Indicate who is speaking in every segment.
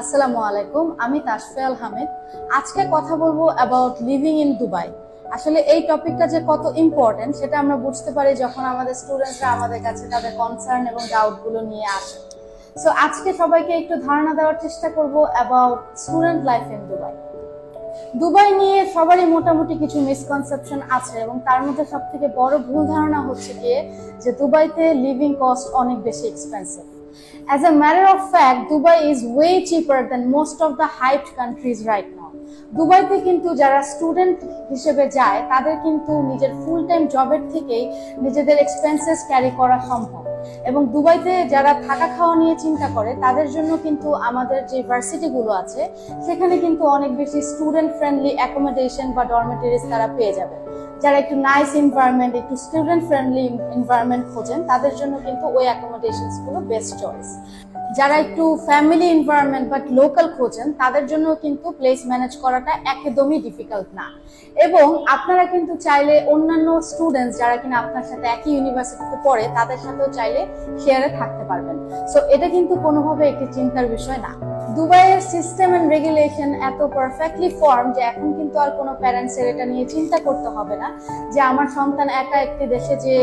Speaker 1: আসসালামু আলাইকুম, আমি তাশফিয়াল হামিদ। আজকে কথা বলবো অ্যাবাউট লিভিং ইন দুবাই। আসলে এই টপিকটা যে কত ইম্পর্টেন্ট সেটা আমরা বুঝতে পারি যখন আমাদের স্টুডেন্টরা আমাদের কাছে তাদের কনসার্ন এবং ডাউট গুলো নিয়ে আসে। সো আজকে সবাইকে একটু ধারণা দেওয়ার চেষ্টা করব about student life in Dubai. Dubai নিয়ে সবারই মোটামুটি কিছু মিসকনসেপশন আছে এবং তার মধ্যে সব থেকে বড় ভুল ধারণা হচ্ছে গিয়ে যে দুবাইতে লিভিং কস্ট অনেক বেশি expensive. As a matter of fact, Dubai is way cheaper than most of the hyped countries right now. দুবাইতে কিন্তু যারা স্টুডেন্ট হিসেবে যায় তাদের কিন্তু নিজের ফুল টাইম জবের থেকেই নিজেদের এক্সপেন্সেস ক্যারি করা সম্ভব। এবং দুবাইতে যারা থাকা খাওয়া নিয়ে চিন্তা করে তাদের জন্য কিন্তু আমাদের যে ভার্সিটি গুলো আছে সেখানে কিন্তু অনেক বেশি স্টুডেন্ট ফ্রেন্ডলি অ্যাকোমোডেশন বা ডরমেটরিজ তারা পেয়ে যাবে। যারা একটু নাইস এনভায়রনমেন্ট, একটু স্টুডেন্ট ফ্রেন্ডলি এনভায়রনমেন্ট খোঁজেন তাদের জন্য কিন্তু ওই অ্যাকোমোডেশনস গুলো বেস্ট চয়েস। যারা একটু ফ্যামিলি এনভায়রনমেন্ট বাট লোকাল খোঁজেন তাদের জন্য কিন্তু প্লেস ম্যানেজ করাটা একদমই ডিফিকাল্ট না। এবং আপনারা কিন্তু চাইলে অন্যান্য স্টুডেন্টস যারা কিনা আপনার সাথে একই ইউনিভার্সিটিতে পড়ে তাদের সাথেও চাইলে শেয়ারে থাকতে পারবেন। সো এটা কিন্তু কোনোভাবে একটি চিন্তার বিষয় না। দুবাইয়ের সিস্টেম এন্ড রেগুলেশন এত পারফেক্টলি ফর্ম যে এখন কিন্তু আর কোনো প্যারেন্টসের এটা নিয়ে চিন্তা করতে হবে না যে আমার সন্তান একা একটি দেশে যে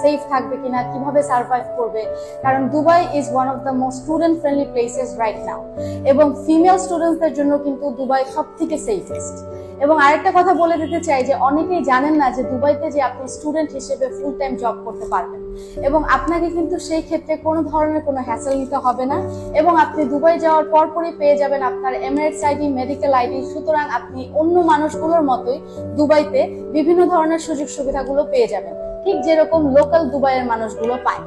Speaker 1: সেফ থাকবে কিনা, কিভাবে সার্ভাইভ করবে। কারণ Dubai is one of the most student friendly places right now. এবং ফিমেল স্টুডেন্টসদের জন্য কিন্তু দুবাই সব থেকে সেফেস্ট। এবং আরেকটা কথা বলে দিতে চাই যে অনেকেই জানেন না যে দুবাইতে যে আপনি স্টুডেন্ট হিসেবে ফুল টাইম জব করতে পারবেন এবং আপনাকে কিন্তু সেই ক্ষেত্রে কোনো ধরনের কোনো হ্যাসেল নিতে হবে না। এবং আপনি দুবাই যাওয়ার পরপরই পেয়ে যাবেন আপনার এমিরেটস আইডি, মেডিকেল আইডি। সুতরাং আপনি অন্য মানুষগুলোর মতোই দুবাইতে বিভিন্ন ধরনের সুযোগ সুবিধাগুলো পেয়ে যাবেন, ঠিক যেরকম লোকাল দুবাইয়ের মানুষগুলো পায়।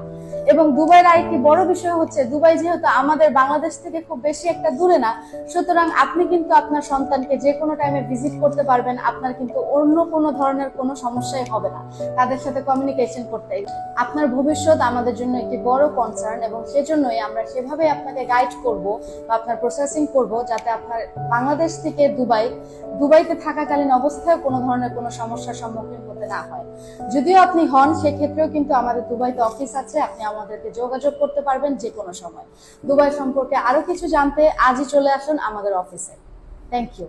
Speaker 1: এবং দুবাইয়ের আরেকটি বড় বিষয় হচ্ছে দুবাই যেহেতু আমাদের বাংলাদেশ থেকে খুব বেশি একটা দূরে না, সুতরাং আপনি কিন্তু আপনার সন্তানকে যে কোনো টাইমে ভিজিট করতে পারবেন। আপনার কিন্তু অন্য কোনো ধরনের কোনো সমস্যাই হবে না তাদের সাথে কমিউনিকেশন করতে। আপনার ভবিষ্যৎ আমাদের জন্য একটি বড় কনসার্ন এবং সেজন্যই আমরা সেভাবে আপনাকে গাইড করব বা আপনার প্রসেসিং করব যাতে আপনার বাংলাদেশ থেকে দুবাইতে থাকাকালীন অবস্থায় কোনো ধরনের কোনো সমস্যার সম্মুখীন হতে না হয়। যদিও আপনি হন সেক্ষেত্রেও কিন্তু আমাদের দুবাইতে অফিস আছে, আপনি আমাদেরকে যোগাযোগ করতে পারবেন যে কোনো সময়। দুবাই সম্পর্কে আরো কিছু জানতে আজই চলে আসুন আমাদের অফিসে। Thank you.